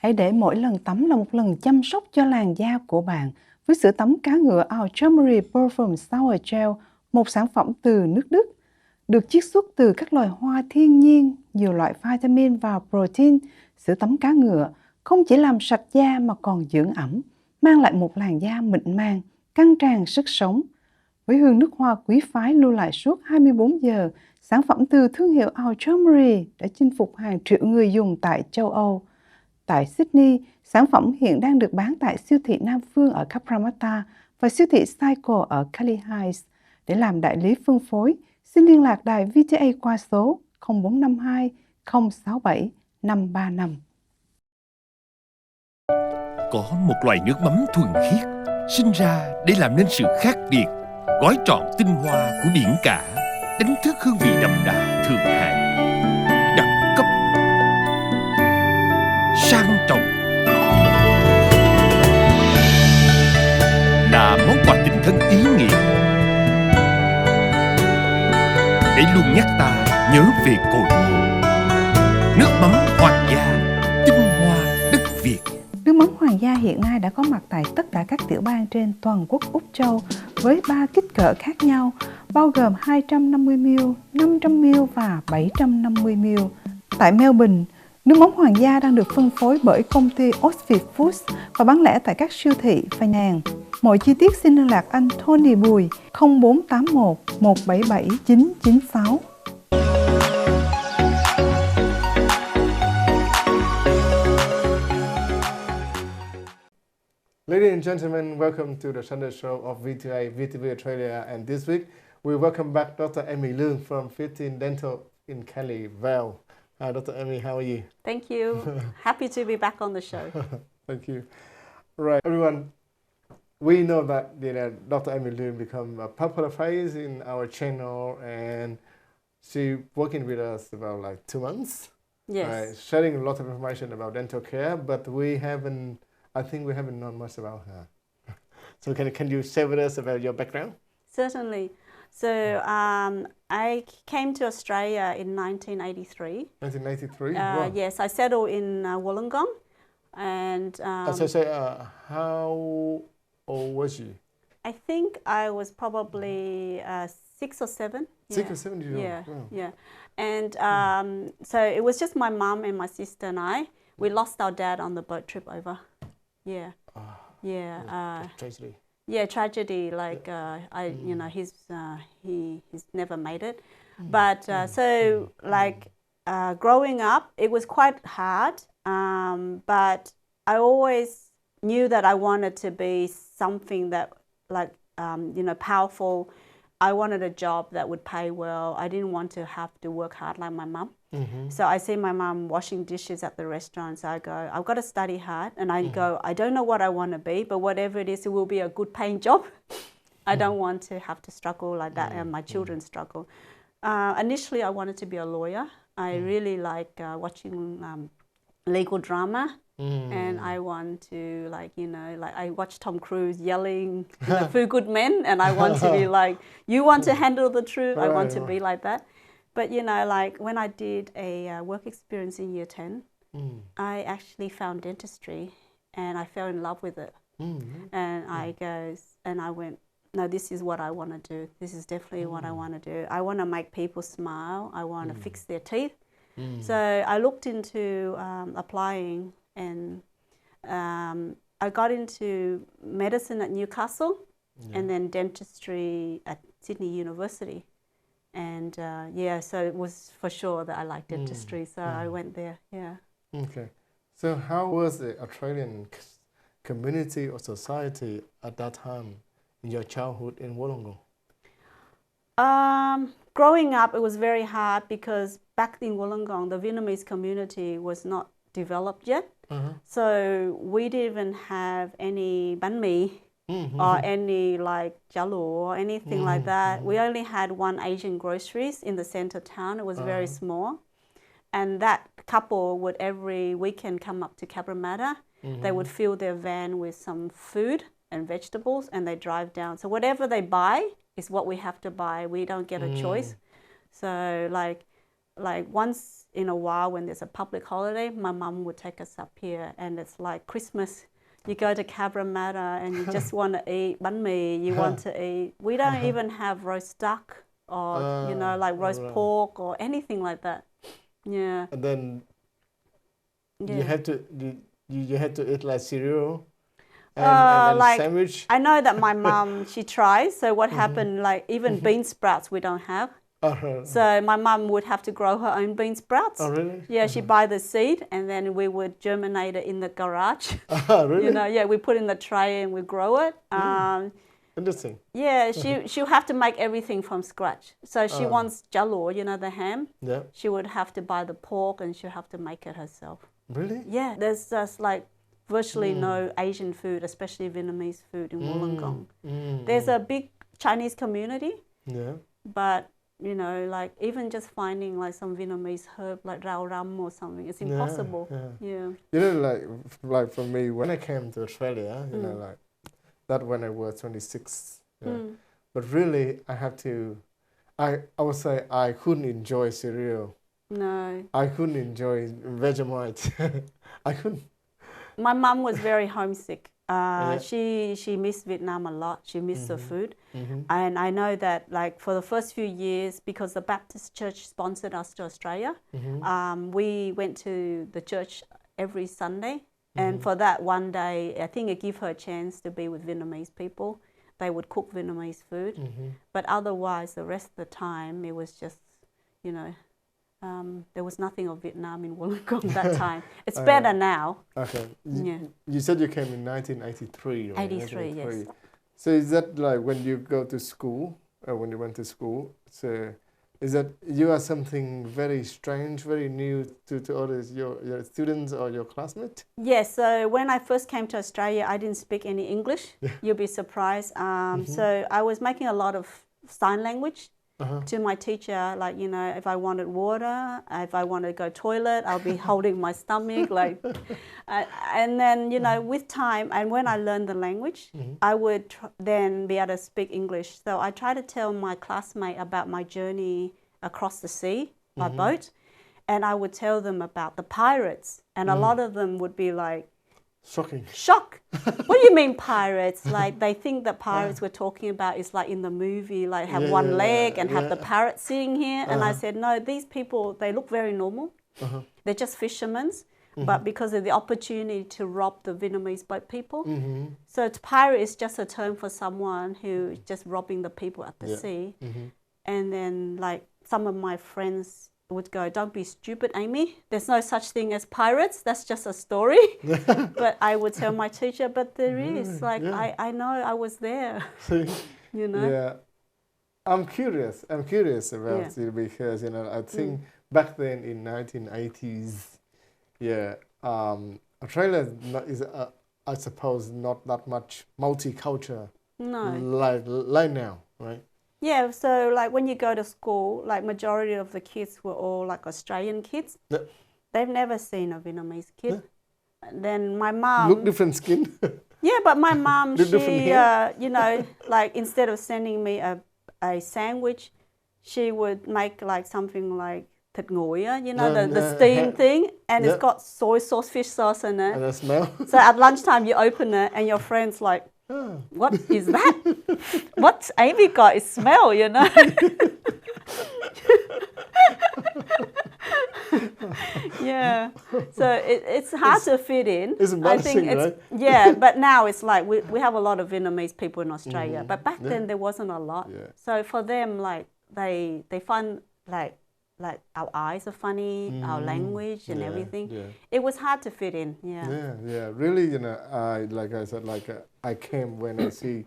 Hãy để mỗi lần tắm là một lần chăm sóc cho làn da của bạn với sữa tắm cá ngựa Our Turmeric Perfume Shower Gel, một sản phẩm từ nước Đức, được chiết xuất từ các loài hoa thiên nhiên, nhiều loại vitamin và protein. Sữa tắm cá ngựa không chỉ làm sạch da mà còn dưỡng ẩm, mang lại một làn da mịn màng, căng tràn sức sống. Với hương nước hoa quý phái lưu lại suốt 24 giờ, sản phẩm từ thương hiệu Our Turmeric đã chinh phục hàng triệu người dùng tại châu Âu. Tại Sydney, sản phẩm hiện đang được bán tại siêu thị Nam Phương ở Cabramatta và siêu thị Cycle ở Cali Heights. Để làm đại lý phân phối, xin liên lạc đài VTA qua số 0452 067 535. Có một loại nước mắm thuần khiết, sinh ra để làm nên sự khác biệt, gói trọn tinh hoa của biển cả, đánh thức hương vị đậm đà thượng hạng, đẳng cấp, sang trọng, là món quà tình thân ý nghĩa để luôn nhắc ta nhớ về cội nguồn. Nước mắm Hoàng gia, tinh hoa đất Việt. Nước mắm Hoàng gia hiện nay đã có mặt tại tất cả các tiểu bang trên toàn quốc Úc Châu với 3 kích cỡ khác nhau, bao gồm 250ml, 500ml và 750ml. Tại Melbourne, nước mắm Hoàng gia đang được phân phối bởi công ty Oxford Foods và bán lẻ tại các siêu thị và nhà hàng. Mọi chi tiết xin liên lạc anh Tony Bùi 0481 177 996. Ladies and gentlemen, welcome to the Sunday show of Viet TV Australia, and this week we welcome back Dr. Emmy Luong from Viet Dental in Cali, Vale. Hi, Dr. Emmy, how are you? Thank you. Happy to be back on the show. Thank you. Right, everyone, we know that Dr. Emmy Luong become a popular face in our channel, and she working with us about like 2 months. Yes. Right, sharing a lot of information about dental care, but I think we haven't known much about her. So can you share with us about your background? Certainly. So I came to Australia in 1983. 1983? Wow. Yes, I settled in Wollongong. And how old was you? I think I was probably 6 or 7. 6 or 7 years old? Yeah, Wow. yeah. And so it was just my mum and my sister and I. We lost our dad on the boat trip over. Yeah, yeah. Tragedy. Yeah, tragedy. Like he's never made it. But growing up, it was quite hard. But I always knew that I wanted to be something that powerful. I wanted a job that would pay well. I didn't want to have to work hard like my mum. So I see my mum washing dishes at the restaurant. So I go, I've got to study hard. And I go, I don't know what I want to be, but whatever it is, it will be a good paying job. I don't want to have to struggle like that, and my children struggle. Initially, I wanted to be a lawyer. I really like watching legal drama. And I want to I watch Tom Cruise yelling Few Good Men, and I want to be like, you want to handle the truth, I want to be like that. But when I did a work experience in year 10, I actually found dentistry and I fell in love with it. And I went, no, this is what I want to do. This is definitely what I want to do. I want to make people smile. I want to fix their teeth. So I looked into applying, and I got into medicine at Newcastle and then dentistry at Sydney University. And so it was for sure that I liked dentistry, so I went there, yeah. Okay. So how was the Australian community or society at that time in your childhood in Wollongong? Growing up, it was very hard because back in Wollongong, the Vietnamese community was not developed yet. So we didn't even have any bánh mì or any like chả lụa or anything like that. We only had one Asian groceries in the center town. It was very small. And that couple would every weekend come up to Cabramatta. They would fill their van with some food and vegetables, and they drive down. So whatever they buy is what we have to buy. We don't get a choice. So like once in a while when there's a public holiday, my mum would take us up here, and it's like Christmas. You go to Cabramatta and you just want to eat bánh mì, you want to eat. We don't even have roast duck or, like roast pork or anything like that. Yeah. And then you had to you had to eat like cereal and like sandwich. I know that my mum, she tries. So what happened, like even bean sprouts we don't have. So my mum would have to grow her own bean sprouts. Oh, really? Yeah, she'd buy the seed and then we would germinate it in the garage. Oh, really? We put in the tray and we grow it. Interesting. Yeah, she'll have to make everything from scratch. So she wants jalor, the ham. Yeah. She would have to buy the pork and she'll have to make it herself. Really? Yeah, there's just like virtually no Asian food, especially Vietnamese food in Wollongong. There's a big Chinese community. Yeah. But like even just finding like some Vietnamese herb like rau ram or something, it's impossible. Yeah. Like for me, when I came to Australia, like that when I was 26. But really, I would say I couldn't enjoy cereal. No. I couldn't enjoy Vegemite. I couldn't. My mum was very homesick. She missed Vietnam a lot. She missed the food. And I know that like for the first few years, because the Baptist church sponsored us to Australia, we went to the church every Sunday. And for that one day, I think it gave her a chance to be with Vietnamese people. They would cook Vietnamese food. But otherwise, the rest of the time, it was just, there was nothing of Vietnam in Wollongong that time. It's better now. Okay. Yeah. You said you came in 1983, right? 83, yes. So is that like when you go to school, or when you went to school, so is that you are something very strange, very new to others, your students or your classmates? Yes, so when I first came to Australia, I didn't speak any English. You'll be surprised. So I was making a lot of sign language to my teacher, like, if I wanted water, if I wanted to go toilet, I'll be holding my stomach, like, and then, with time, and when I learned the language, I would then be able to speak English. So I try to tell my classmate about my journey across the sea by boat, and I would tell them about the pirates, and a lot of them would be like, Shock. What do you mean pirates? Like they think the pirates we're talking about is like in the movie, like have one leg and have the parrot sitting here. And I said, no, these people, they look very normal. They're just fishermen. But because of the opportunity to rob the Vietnamese boat people. So pirate is just a term for someone who is just robbing the people at the sea. And then like some of my friends would go, don't be stupid, Amy. There's no such thing as pirates. That's just a story. But I would tell my teacher, but there is. Like, I know I was there. Yeah. I'm curious about it because, I think back then in 1980s, Australia is, I suppose, not that much multicultural like now, right? Yeah, so like when you go to school, like majority of the kids were all like Australian kids. They've never seen a Vietnamese kid. Then my mom... Look different skin. Yeah, but my mom, she, like instead of sending me a sandwich, she would make like something like thịt nguội, the steam thing, and it's got soy sauce, fish sauce in it. And the smell. So at lunchtime you open it and your friend's like, what is that? What Amy got is smell, Yeah, so it's hard to fit in. It's embarrassing, right? Yeah, but now it's like we have a lot of Vietnamese people in Australia, but back then there wasn't a lot. So for them, like they find like our eyes are funny, our language and everything. It was hard to fit in. Really, like I said, I came when I see,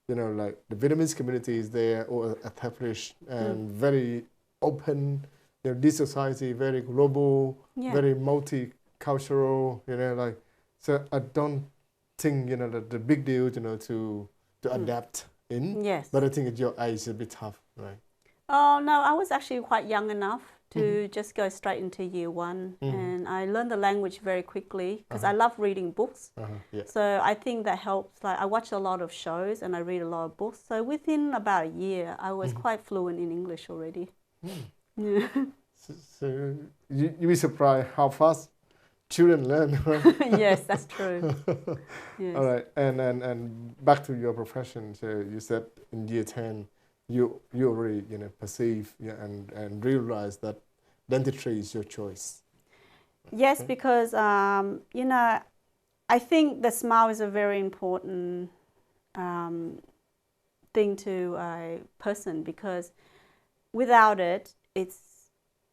like the Vietnamese community is there or established and very open. This society very global, very multicultural. So I don't think the big deal, to adapt in. Yes. But I think at your age it's a bit tough, right? Oh, no, I was actually quite young enough to just go straight into year one. And I learned the language very quickly because I love reading books. So I think that helps. Like I watch a lot of shows and I read a lot of books. So within about a year, I was quite fluent in English already. So you be surprised how fast children learn, right? Yes, that's true. Yes. All right, and back to your profession. So you said in year 10, you already perceive and realize that dentistry is your choice. Yes, because I think the smile is a very important thing to a person, because without it, it's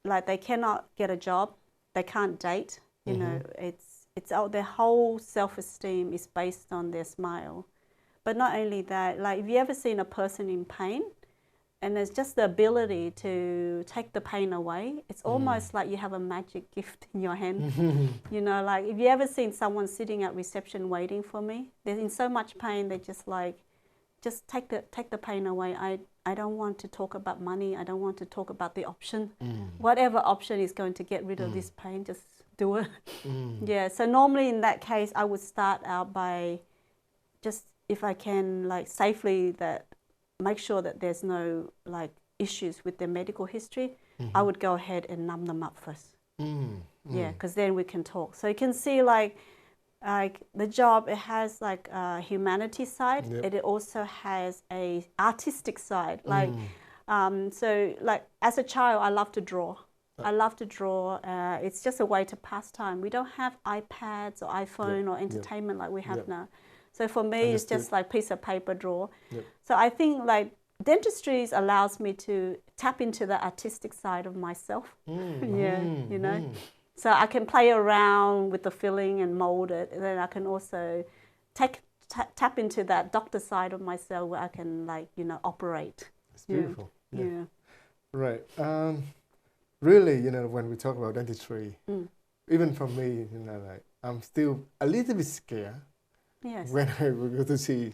like they cannot get a job, they can't date. You know, it's all, their whole self-esteem is based on their smile. But not only that, like, have you ever seen a person in pain? And there's just the ability to take the pain away. It's almost like you have a magic gift in your hand. You know, like, if you ever seen someone sitting at reception waiting for me, they're in so much pain, they just like, just take the pain away. I don't want to talk about money. I don't want to talk about the option. Whatever option is going to get rid of this pain, just do it. Yeah, so normally in that case, I would start out by just, if I can, like, safely make sure that there's no like issues with their medical history, I would go ahead and numb them up first. Yeah, because then we can talk. So you can see like the job, it has like a humanity side. It also has a artistic side. Like, so like as a child, I love to draw. I love to draw. It's just a way to pass time. We don't have iPads or iPhone or entertainment like we have now. So for me, it's just like piece of paper, draw. So I think like dentistry allows me to tap into the artistic side of myself. You know. So I can play around with the filling and mold it, and then I can also tap into that doctor side of myself where I can, like, operate. It's beautiful. Yeah. Right. Really, when we talk about dentistry, even for me, like, I'm still a little bit scared. Yes. When I go to see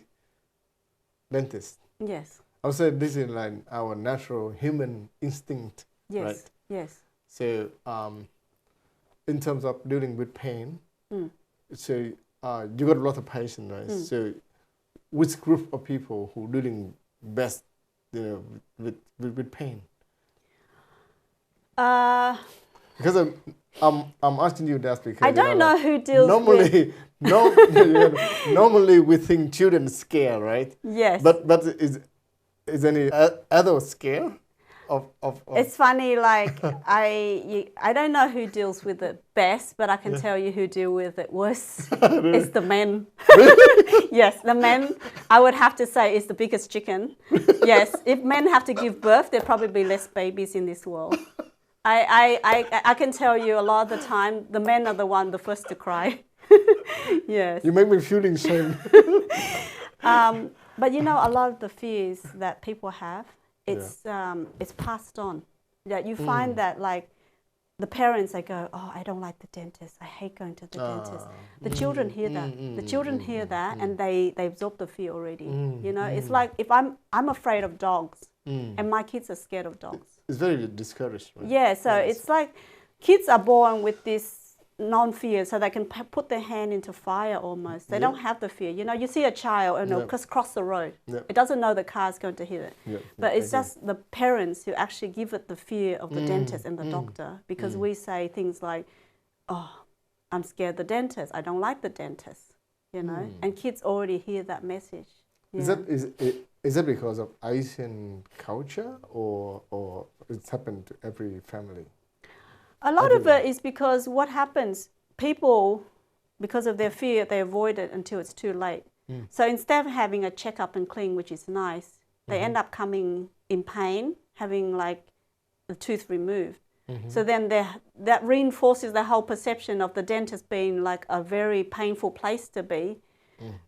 dentist. Yes. I would say this is like our natural human instinct. Yes. Right? Yes. So, in terms of dealing with pain, so you got a lot of patients, right? So, which group of people who dealing best, with pain? Because I'm asking you that because I don't know who deals with. Normally we think children scare, right? Yes. But is any adult scare? It's funny, like I don't know who deals with it best, but I can tell you who deal with it worse. It's the men. Yes, the men, I would have to say, is the biggest chicken. Yes, if men have to give birth, there'll probably be less babies in this world. I can tell you a lot of the time, the men are the first to cry. Yes. You make me feeling shame. But a lot of the fears that people have, it's passed on. Yeah, you find that like the parents, they go, oh, I don't like the dentist. I hate going to the dentist. The children hear that. The children hear that, and they absorb the fear already. It's like if I'm afraid of dogs, and my kids are scared of dogs. It's very discouraged, right? Yeah, so it's like kids are born with this non-fear, so they can put their hand into fire almost. They don't have the fear. You see a child and just cross the road. It doesn't know the car's going to hit it. But it's just the parents who actually give it the fear of the dentist and the doctor, because we say things like, oh, I'm scared of the dentist. I don't like the dentist, And kids already hear that message. Yeah. Is that because of Asian culture or it's happened to every family? A lot of it is because what happens, people, because of their fear, they avoid it until it's too late. So instead of having a checkup and clean, which is nice, they end up coming in pain, having like the tooth removed. So then that reinforces the whole perception of the dentist being like a very painful place to be.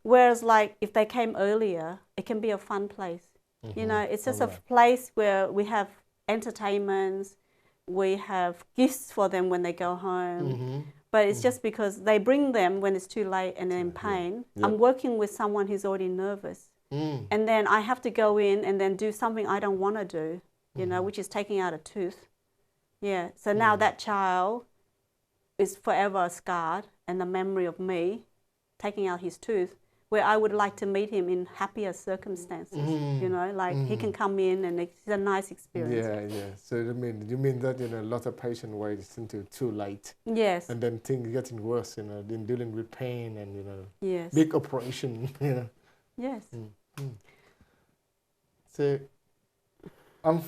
Whereas like if they came earlier, it can be a fun place. It's just a place where we have entertainments, we have gifts for them when they go home. But it's just because they bring them when it's too late and they're in pain. I'm working with someone who's already nervous. And then I have to go in and then do something I don't want to do, which is taking out a tooth. Yeah, so now that child is forever scarred, and the memory of me taking out his tooth where I would like to meet him in happier circumstances. You know, like he can come in and it's a nice experience. Yeah. So you mean that a lot of patients wait until too late. Yes. And then things getting worse. In dealing with pain and Yes. big operation. Yes. So I'm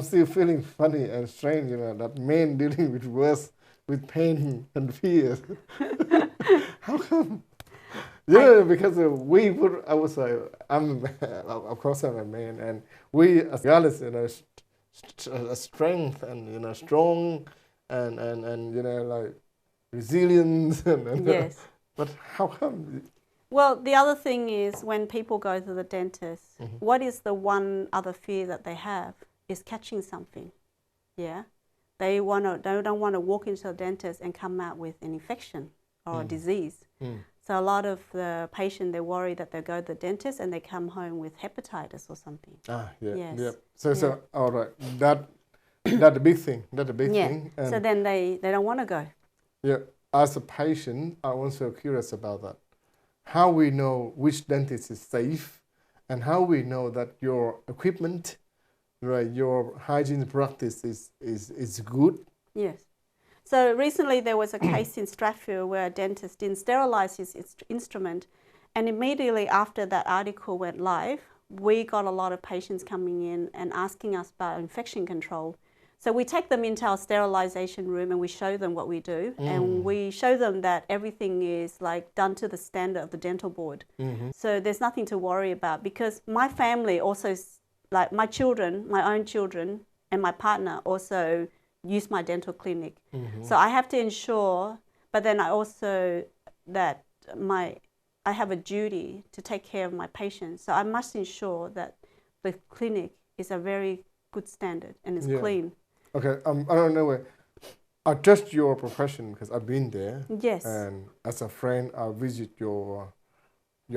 still feeling funny and strange. That men dealing with worse with pain and fear. How come? Because I'm of course I'm a man, and we as girls, strength and strong, and like resilience. And Yes. But how come? Well, the other thing is when people go to the dentist, what is the one other fear that they have is catching something. Yeah, they don't want to walk into the dentist and come out with an infection or a disease. So a lot of the patients, they worry that they go to the dentist and they come home with hepatitis or something. Yes. So all right, that's the big thing. That's the big thing. And so then they don't want to go. Yeah, as a patient, I'm also curious about that. How we know which dentist is safe, and how we know that your equipment, right, your hygiene practice is good. Yes. So recently there was a case in Strathfield where a dentist didn't sterilize his instrument, and immediately after that article went live, we got a lot of patients coming in and asking us about infection control. So we take them into our sterilization room and we show them what we do, and we show them that everything is like done to the standard of the dental board. So there's nothing to worry about, because my family also, like my children, my own children and my partner also use my dental clinic. So I have to ensure, but then I also that I have a duty to take care of my patients. So I must ensure that the clinic is a very good standard and is clean. Okay, I don't know where. I trust your profession because I've been there. Yes. And as a friend, I visit your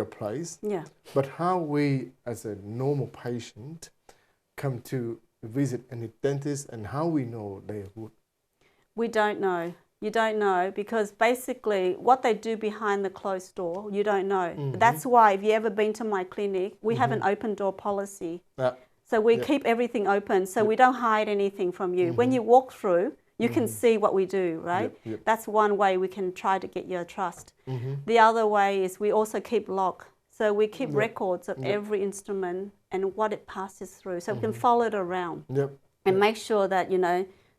place. Yeah. But how we, as a normal patient, come to visit any dentist, and how we know they are good? We don't know. You don't know, because basically what they do behind the closed door, you don't know. That's why if you ever been to my clinic, we have an open door policy. So we keep everything open, so we don't hide anything from you. When you walk through, you can see what we do, right? That's one way we can try to get your trust. The other way is we also keep log. So we keep records of every instrument and what it passes through, so we can follow it around and make sure that,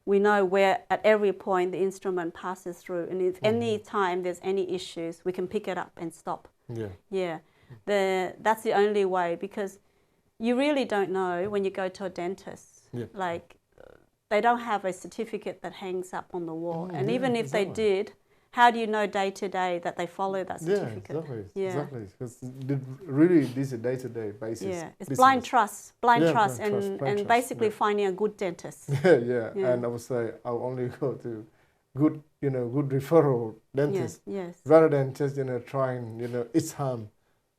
we know where at every point the instrument passes through. And if any time there's any issues, we can pick it up and stop. That's the only way, because you really don't know when you go to a dentist. Like, they don't have a certificate that hangs up on the wall. And even if they did, how do you know day to day that they follow that certificate? Exactly. Because really, this is a day-to-day basis. It's blind trust, and basically finding a good dentist. And I would say I'll only go to good, good referral dentist, rather than just trying each time,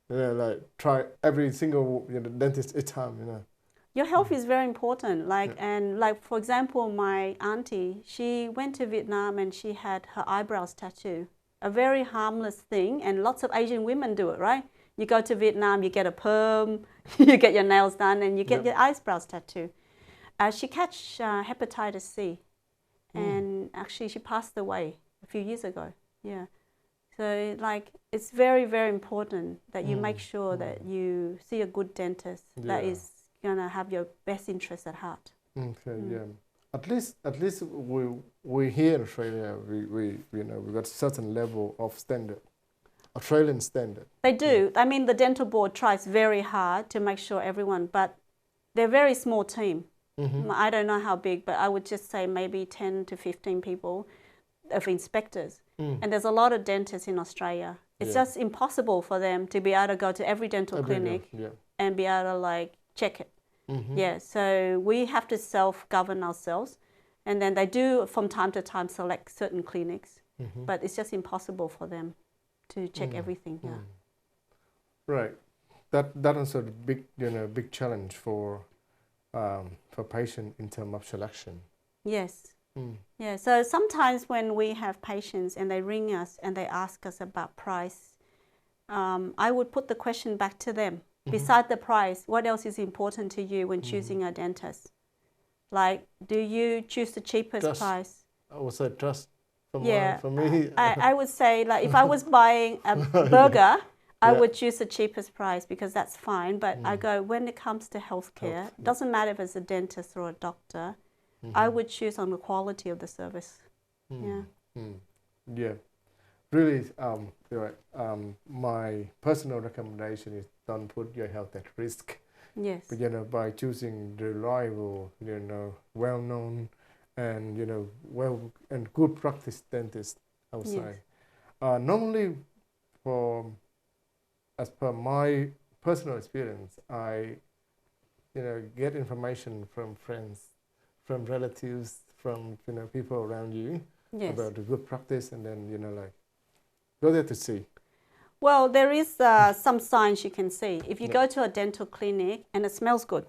like try every single dentist each time. Your health is very important. And for example, my auntie, she went to Vietnam and she had her eyebrows tattooed. A very harmless thing, and lots of Asian women do it, right? You go to Vietnam, you get a perm, you get your nails done, and you get your eyebrows tattooed. She catch hepatitis C, and actually she passed away a few years ago. So it's very, very important that you make sure that you see a good dentist that is gonna have your best interest at heart. At least we here in Australia, we got a certain level of standard, Australian standard. They do. I mean, the dental board tries very hard to make sure everyone, but they're a very small team. I don't know how big, but I would just say maybe 10 to 15 people of inspectors. And there's a lot of dentists in Australia. It's just impossible for them to be able to go to every dental clinic and be able to check it. So we have to self-govern ourselves, and then they do from time to time select certain clinics, but it's just impossible for them to check everything. Right. That also a big challenge for patient in terms of selection. So sometimes when we have patients and they ring us and they ask us about price, I would put the question back to them. Beside the price, what else is important to you when choosing a dentist? Like, do you choose the cheapest price? I would say trust. For me. I would say, like, if I was buying a burger, I would choose the cheapest price because that's fine. But I go, when it comes to healthcare, it doesn't matter if it's a dentist or a doctor, I would choose on the quality of the service. Yeah. Really, you're right. My personal recommendation is don't put your health at risk. Yes. But, by choosing the reliable, well-known, and and good practice dentist, I would say. Normally, as per my personal experience, I get information from friends, from relatives, from people around you about the good practice, and then go there to see. Well, there is some signs you can see. If you go to a dental clinic and it smells good,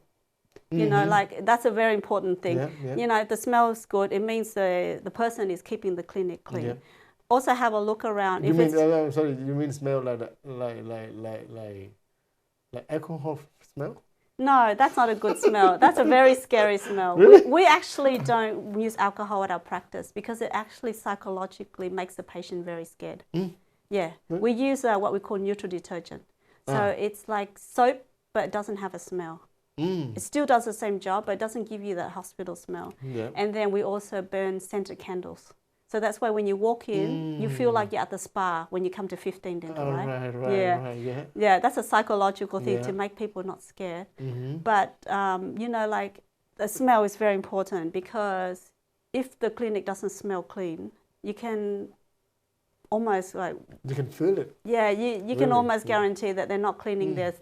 like that's a very important thing. If the smell is good, it means the person is keeping the clinic clean. Also have a look around. You mean smell like alcohol smell? No, that's not a good smell. That's a very scary smell. Really? We actually don't use alcohol at our practice because it actually psychologically makes the patient very scared. Yeah, we use what we call neutral detergent. So it's like soap, but it doesn't have a smell. It still does the same job, but it doesn't give you that hospital smell. And then we also burn scented candles. So that's why when you walk in, you feel like you're at the spa when you come to 15 Dental, right? Right. Yeah, that's a psychological thing to make people not scared. But, like the smell is very important because if the clinic doesn't smell clean, you can almost like... You can feel it. Yeah, you can almost guarantee that they're not cleaning their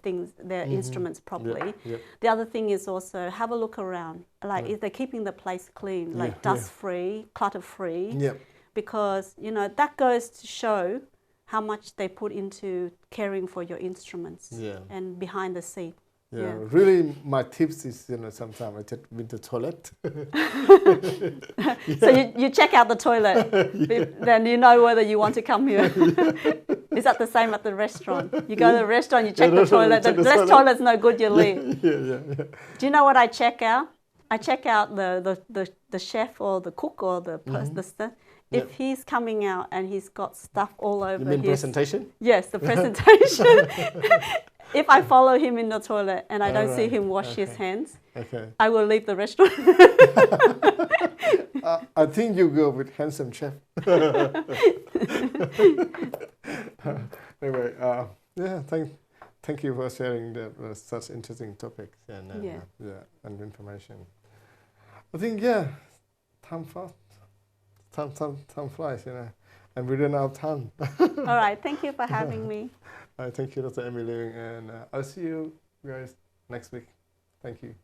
instruments properly. The other thing is also have a look around. Like, if they're keeping the place clean, like dust-free, clutter-free. Because, that goes to show how much they put into caring for your instruments and behind the scene. Really, my tips is, sometimes I just went to the toilet. So you check out the toilet, then you know whether you want to come here. Is that the same at the restaurant? You go to the restaurant, you check the toilet. The toilet's no good, you leave. Do you know what I check out? I check out the chef or the cook or the person. If he's coming out and he's got stuff all over You mean presentation? Yes, the presentation. If I follow him in the toilet and I don't see him wash his hands, I will leave the restaurant. I think you go with handsome chef. Anyway, thank you for sharing such interesting topics and and information. I think time flies, and we run out of time. All right, thank you for having me. Thank you, Dr. Emmy Luong, and I'll see you guys next week. Thank you.